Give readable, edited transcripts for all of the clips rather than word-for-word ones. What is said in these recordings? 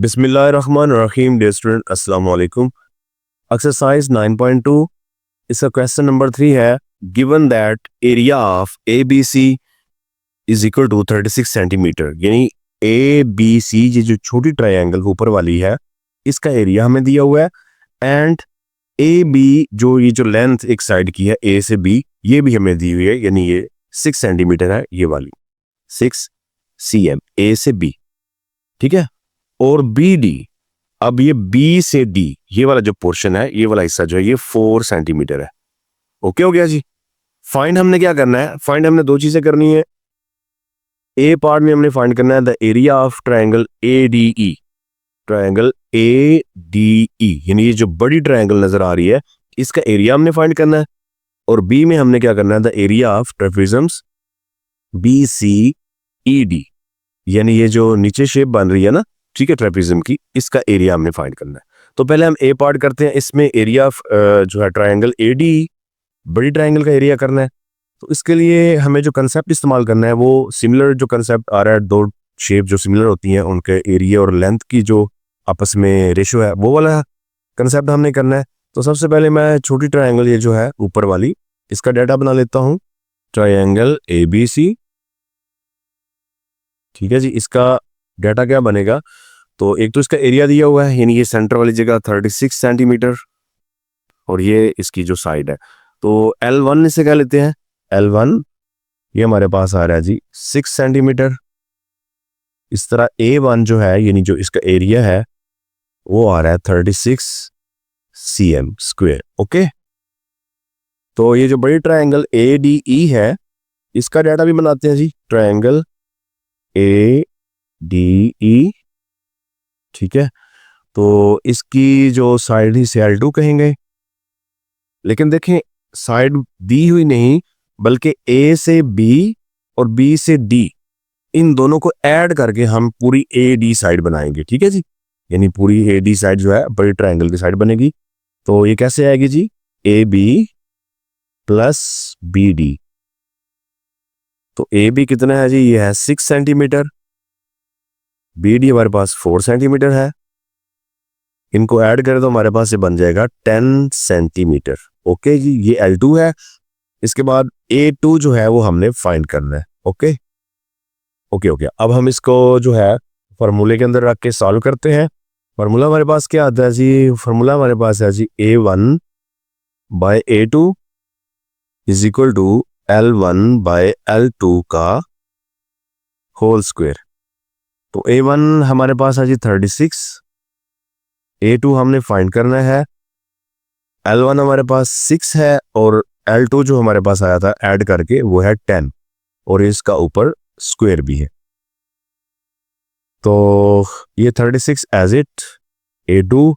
बिस्मिल्लाहिर्रहमानिर्रहीम dear student अस्सलाम वालेकुम। एक्सरसाइज 9.2 इसका क्वेश्चन नंबर 3 है given that area of A B C is equal to 36 centimetre. यानी ए बी सी ये जो छोटी ट्रायंगल ऊपर वाली है इसका एरिया हमें दिया हुआ है एंड ए बी जो ये जो लेंथ एक साइड की है ए से बी ये भी हमें दी हुई है, यानी ये 6 सेंटीमीटर है, ये वाली 6 cm ए से बी, ठीक है। और बी डी, अब ये बी से डी ये वाला जो पोर्शन है ये वाला हिस्सा जो है ये 4 सेंटीमीटर है। ओके हो गया जी। फाइंड हमने क्या करना है, फाइंड हमने दो चीजें करनी है। ए पार्ट में हमने फाइंड करना है the area of triangle A D E, triangle A D E यानी ये जो बड़ी ट्रायंगल नजर आ रही है इसका एरिया हमने फाइंड करना है। और बी में हमने क्या करना है the area of trapeziums B C E D, यानी ये जो नीचे शेप बन रही है ना, ठीक है, ट्रेपेजियम की, इसका एरिया हमने फाइंड करना है। तो पहले हम ए पार्ट करते हैं। इसमें एरिया ऑफ जो है ट्रायंगल ए डी बड़ी ट्रायंगल का एरिया करना है। तो इसके लिए हमें जो कंसेप्ट इस्तेमाल करना है वो सिमिलर जो कंसेप्ट आ रहा है, दो शेप जो सिमिलर होती हैं उनके एरिया और लेंथ की जो आपस में रेशियो है वो वाला कंसेप्ट हमने करना है। तो सबसे पहले मैं छोटी ट्रायंगल ये जो है ऊपर वाली इसका डाटा बना लेता हूँ, ट्रायंगल ए बी सी, ठीक है जी। इसका डाटा क्या बनेगा, तो एक तो इसका एरिया दिया हुआ है यानी ये सेंटर वाली जगह 36 सेंटीमीटर और ये इसकी जो साइड है तो L1 से क्या लेते हैं, L1 ये हमारे पास आ रहा है जी 6 सेंटीमीटर। इस तरह A1 जो है यानी जो इसका एरिया है वो आ रहा है 36 cm स्क्वायर। ओके, तो ये जो बड़ी ट्रायंगल ADE है इसका डाटा भी बनाते हैं जी, ट्रायंगल ADE, ठीक है। तो इसकी जो साइड ही से L2 कहेंगे, लेकिन देखें साइड दी हुई नहीं बल्कि A से B और B से D इन दोनों को ऐड करके हम पूरी AD साइड बनाएंगे, ठीक है जी। यानी पूरी AD साइड जो है बड़ी ट्रायंगल की साइड बनेगी। तो ये कैसे आएगी जी, AB प्लस BD। तो AB कितना है जी, ये है 6 सेंटीमीटर, BD हमारे पास 4 सेंटीमीटर है, इनको ऐड करें तो हमारे पास ये बन जाएगा 10 सेंटीमीटर। ओके जी, ये L2 है। इसके बाद A2 जो है वो हमने फाइंड करना है। ओके ओके ओके, अब हम इसको जो है फार्मूले के अंदर रख के सॉल्व करते हैं। फार्मूला हमारे पास क्या आता है जी, फार्मूला हमारे पास है जी A1 by A2 is equal to L1 by L2 का होल स्क्वायर। तो A1 हमारे पास है जी 36, A2 हमने फाइंड करना है, L1 हमारे पास 6 है और L2 जो हमारे पास आया था ऐड करके वो है 10 और इसका ऊपर स्क्वायर भी है। तो ये 36 as it, A2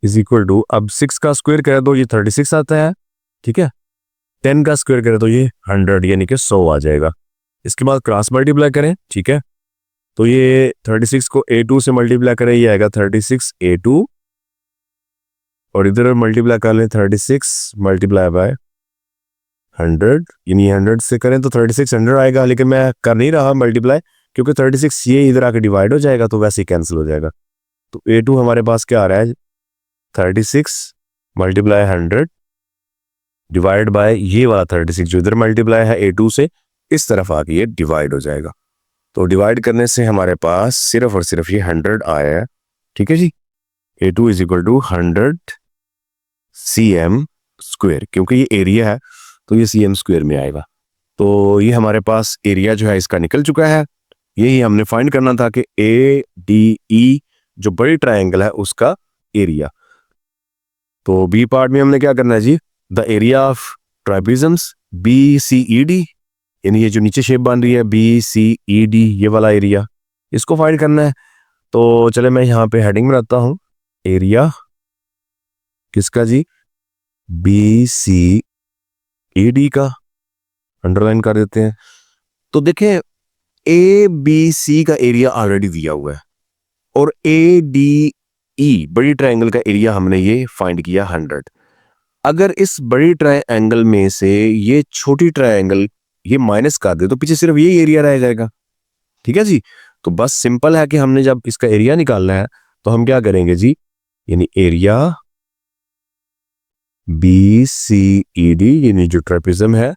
is equal to, अब 6 का स्क्वायर करें तो ये 36 आता है, ठीक है। 10 का स्क्वायर करें तो ये 100 यानी कि 100 आ जाएगा। इसके बाद क्रॉस मल्टीप्लाई करें, ठीक है। तो ये 36 को A2 से मल्टीप्लाई करें, ये आएगा 36 A2 और इधर मल्टीप्लाई कर लें 36 मल्टीप्लाई बाय 100, यानी 100 से करें तो 36 100 आएगा, लेकिन मैं कर नहीं रहा मल्टीप्लाई क्योंकि 36 ये इधर आके डिवाइड हो जाएगा तो वैसे ही कैंसिल हो जाएगा। तो A2 हमारे पास क्या आ रहा है, 36 मल्टीप्लाई 100 डिवाइड बाय ये वाला 36 जो इधर मल्टीप्लाई है A2 से इस तरफ आके ये डिवाइड हो जाएगा। तो डिवाइड करने से हमारे पास सिर्फ और सिर्फ ये 100 आया है, ठीक है जी। A2 is equal to 100 cm square, क्योंकि ये एरिया है तो ये cm स्क्वायर में आएगा। तो ये हमारे पास एरिया जो है इसका निकल चुका है। यही हमने फाइंड करना था कि ADE जो बड़ी ट्रायंगल है उसका एरिया। तो बी पार्ट में हमने क्या करना है जी, द एरिया ऑफ ट्रापेजम्स BCED, यानी ये जो नीचे शेप बन रही है BCED ये वाला एरिया, इसको फाइंड करना है। तो चले मैं यहाँ पे हेडिंग बनाता हूँ, एरिया किसका जी, BCED का अंडरलाइन कर देते हैं। तो देखें ABC का एरिया ऑलरेडी दिया हुआ है और ADE बड़ी ट्रायंगल का एरिया हमने ये फाइंड किया 100। अगर इस बड़ी ट्रायंगल में से ये छोटी ट्रायंगल ये माइनस कर दे तो पीछे सिर्फ यही एरिया रह जाएगा, ठीक है जी। तो बस सिंपल है कि हमने जब इसका एरिया निकालना है तो हम क्या करेंगे जी, यानी एरिया BCED यानी जो ट्रेपेजियम है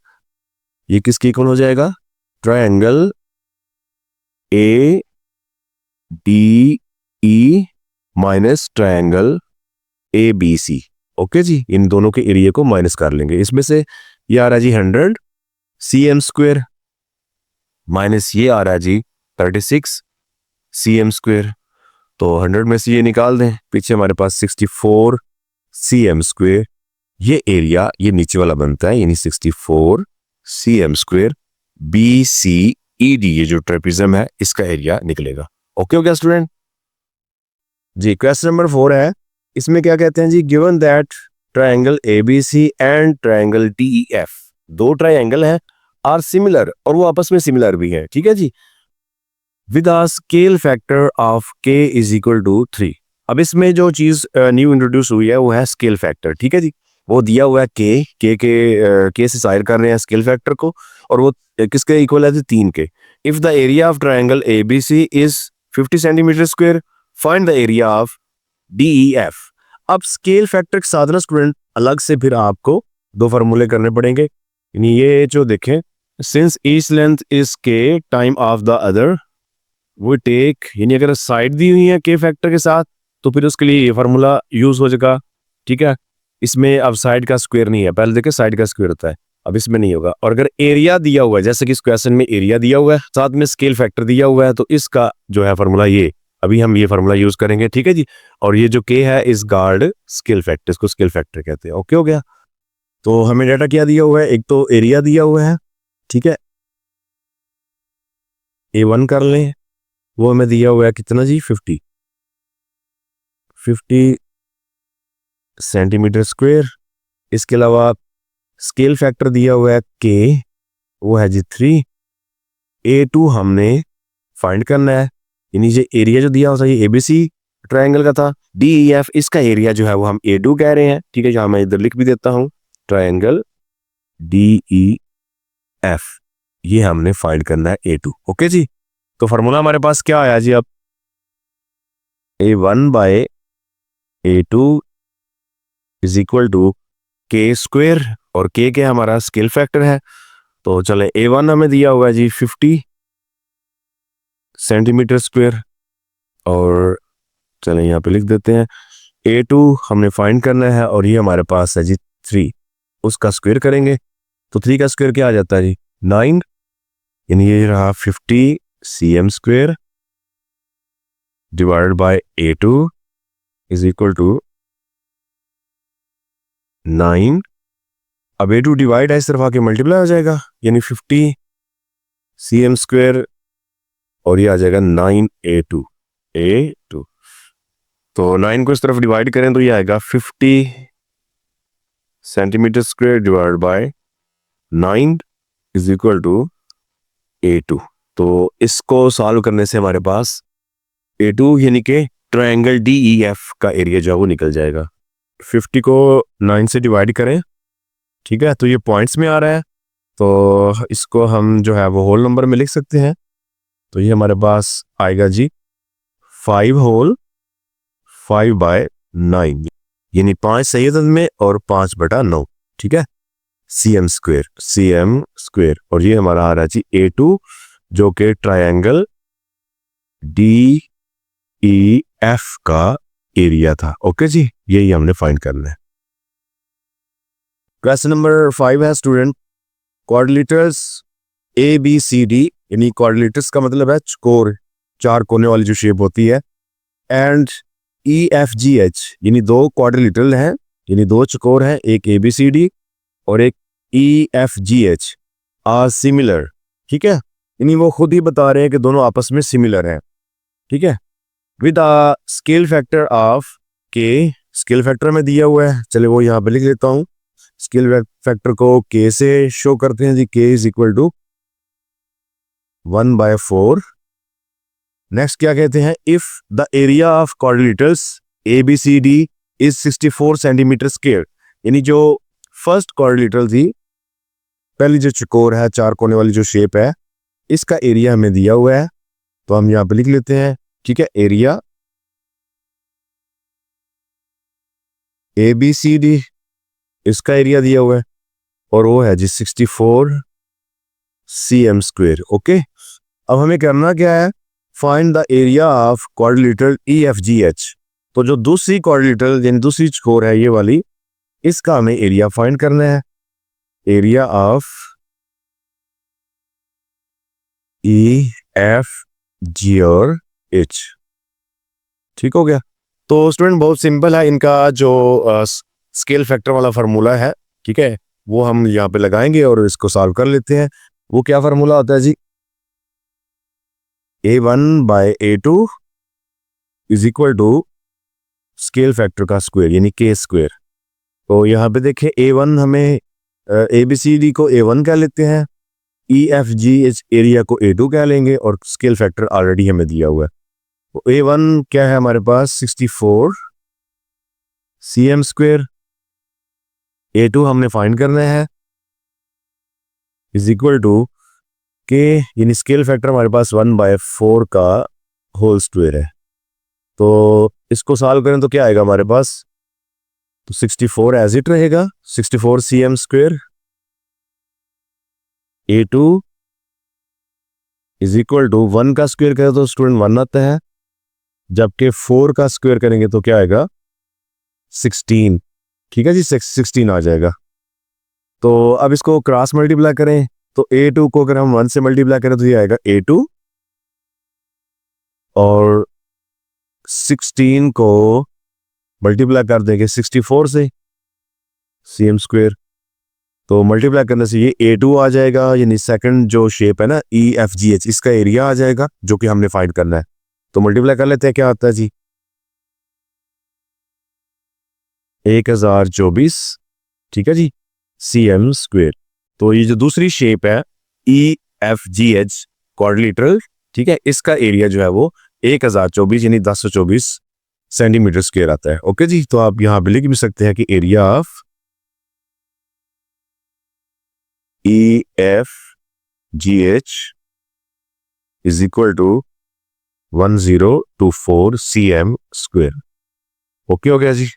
ये किसके इक्वल हो जाएगा, triangle ADE minus triangle ABC। Okay जी, इन दोनों के एरिया को माइनस कर लेंगे। इसमें से ये आ रहा है जी 100 cm स्क्वायर माइनस ये आ रहा है जी 36 cm स्क्वायर। तो 100 में से ये निकाल दें, पीछे हमारे पास 64 cm स्क्वायर, ये एरिया ये नीचे वाला बनता है यानी 64 cm स्क्वायर BCED ये जो ट्रेपेजियम है इसका एरिया निकलेगा। ओके हो गया स्टूडेंट जी। क्वेश्चन नंबर 4 है, इसमें क्या कहते हैं जी, given that triangle ABC and triangle DEF, दो ट्रायंगल हैं, आर सिमिलर और वो आपस में सिमिलर भी है, ठीक है जी, with a scale factor of k is equal to 3। अब इसमें जो चीज न्यू इंट्रोड्यूस हुई है वो है स्केल फैक्टर, ठीक है जी। वो दिया हुआ है k से साइड कर रहे हैं स्केल फैक्टर को, और वो किसके इक्वल है, 3 के। If the area of triangle ABC is 50 centimetre square, find the area of DEF। अब स्केल फैक्टर के साथ ना स्टूडेंट अलग से फिर आपको दो फार्मूले करने पड़ेंगे, यानी ये जो देखें, since each length is k time of the other वो टेक, यानी अगर साइड दी हुई है k फैक्टर के साथ तो फिर उसके लिए ये फार्मूला यूज हो जाएगा, ठीक है। इसमें अब साइड का स्क्वायर नहीं है, पहले देखें साइड का स्क्वायर होता है, अब इसमें नहीं होगा। और अगर एरिया दिया हुआ है, जैसे कि इस क्वेश्चन में एरिया दिया हुआ है साथ में स्केल फैक्टर दिया हुआ है, तो इसका जो है फार्मूला ये, अभी हम ये फार्मूला यूज करेंगे, ठीक है जी। और ये जो k है इस गार्ड स्केल फैक्टर, इसको स्केल फैक्टर कहते हैं। ओके हो गया। तो हमें डाटा क्या दिया हुआ है, एक तो एरिया दिया हुआ है, ठीक है, A1 कर लें, वो हमें दिया हुआ है कितना जी, 50 सेंटीमीटर स्क्वायर। इसके अलावा स्केल फैक्टर दिया हुआ है k, वो है जी 3। A2 हमने फाइंड करना है, यानी ये एरिया जो दिया होता है ये ABC ट्रायंगल का था। DEF इसका एरिया जो है वो हम A2 कह रहे हैं, ठीक है, जहां मैं इधर लिख भी देता हूं, ट्रायंगल DEF ये हमने फाइंड करना है A2। ओके जी। तो फार्मूला हमारे पास क्या आया जी, अब A1 by A2 is equal to k square, और k के हमारा स्केल फैक्टर है। तो चले A1 हमें दिया हुआ है जी 50 सेंटीमीटर स्क्वायर, और चले यहाँ पे लिख देते हैं A2 हमने फाइंड करना है, और ये हमारे पास है जी 3, उसका स्क्वायर करेंगे तो 3 का स्क्वायर क्या आ जाता है जी 9, यानी ये रहा 50 cm square divided by A2 is equal to 9। अब A2 डिवाइड है, इस तरफ आके मल्टीप्लाई हो जाएगा, यानी 50 cm स्क्वायर और ये आ जाएगा 9A2। तो 9 को इस तरफ डिवाइड करें तो ये आएगा 50 centimetre square divide by 9 is equal to A2। तो इसको सॉल्व करने से हमारे पास A2 यानी कि ट्रायंगल DEF का एरिया जो है वो निकल जाएगा। 50 को 9 से डिवाइड करें, ठीक है, तो ये पॉइंट्स में आ रहा है, तो इसको हम जो है वो होल नंबर में लिख सकते हैं। तो ये हमारे पास आएगा जी 5 होल 5/9, यानी 5 सही अदद में और 5/9, ठीक है, cm स्क्वायर। और ये हमारा आ रहा है जी A2 जो कि ट्रायंगल DEF का एरिया था। ओके जी, यही हमने फाइंड करना है। क्वेश्चन नंबर 5 है स्टूडेंट, क्वाड्रिलेटरल्स ABCD, यानी क्वाड्रिलेटरल्स का मतलब है चकोर, चार कोने वाली जो शेप होती है, एंड EFGH यानी दो क्वाड्रिलेटरल हैं, यानी दो चकोर हैं, एक ABCD और एक EFGH आर सिमिलर, ठीक है, यानी वो खुद ही बता रहे हैं कि दोनों आपस में सिमिलर हैं, ठीक है, with a scale factor of k, scale factor में दिया हुआ है, चले वो यहाँ पे लिख लेता हूँ। स्केल फैक्टर को k से शो करते हैं जी, k is equal to 1/4। Next क्या कहते हैं, if the area of quadrilaterals ABCD is 64 centimetre square, यानी जो फर्स्ट क्वाड्रिलेटरल थी, पहली जो चकोर है चार कोने वाली जो शेप है, इसका एरिया हमें दिया हुआ है तो हम यहाँ पे लिख लेते हैं, ठीक है, एरिया ABCD, इसका एरिया दिया हुआ है और वो है जी 64 cm स्क्वेयर। ओके, अब हमें करना क्या है, find the area of quadrilateral EFGH। तो जो दूसरी क्वाड्रिलेटरल यानी दूसरी छोर है ये वाली, इसका हमें एरिया फाइंड करना है, एरिया ऑफ EFG और H। ठीक हो गया। तो स्टूडेंट बहुत सिंपल है, इनका जो स्केल फैक्टर वाला फार्मूला है, ठीक है, वो हम यहाँ पे लगाएंगे और इसको सॉल्व कर लेते हैं। वो क्या फार्मूला होता है जी, A1/A2 is equal to scale factor का स्क्वायर यानी K स्क्वायर। तो यहाँ पे देखें A1 हमें ABCD को A1 कह लेते हैं, EFGH एरिया को A2 कह लेंगे और स्केल फैक्टर ऑलरेडी हमें दिया हुआ है। तो A1 क्या है हमारे पास 64 cm स्क्वायर, A2 हमने फाइंड करना है इज इक्वल टू K यानी स्केल फैक्टर हमारे पास 1/4 का होल स्क्वायर है। तो इसको सॉल्व करें तो क्या आएगा हमारे पास, तो 64 एज इट रहेगा, 64 cm square A2 is equal to 1 का स्क्वायर करें तो स्टूडेंट 1 आता है, जबकि 4 का स्क्वायर करेंगे तो क्या आएगा 16। ठीक है जी, 16 आ जाएगा। तो अब इसको क्रॉस मल्टीप्लाई करें तो A2 को अगर हम 1 से मल्टीप्लाई करें तो ये आएगा A2 और 16 को मल्टीप्लाई कर देंगे 64 से cm स्क्वायर, तो मल्टीप्लाई करने से ये A2 आ जाएगा, यानी सेकंड जो शेप है ना EFGH, इसका एरिया आ जाएगा जो कि हमने फाइंड करना है। तो मल्टीप्लाई कर लेते हैं, क्या आता है जी 1024, ठीक है जी, cm स्क्वायर। तो ये जो दूसरी शेप है EFGH क्वाड्रिलेटरल, ठीक है, इसका एरिया जो है वो 1024 यानी 1024 सेंटीमीटर स्क्वायर आता है। ओके जी, तो आप यहाँ पे लिख भी सकते हैं कि area of EFGH is equal to 1024 cm square. Okay हो गया जी।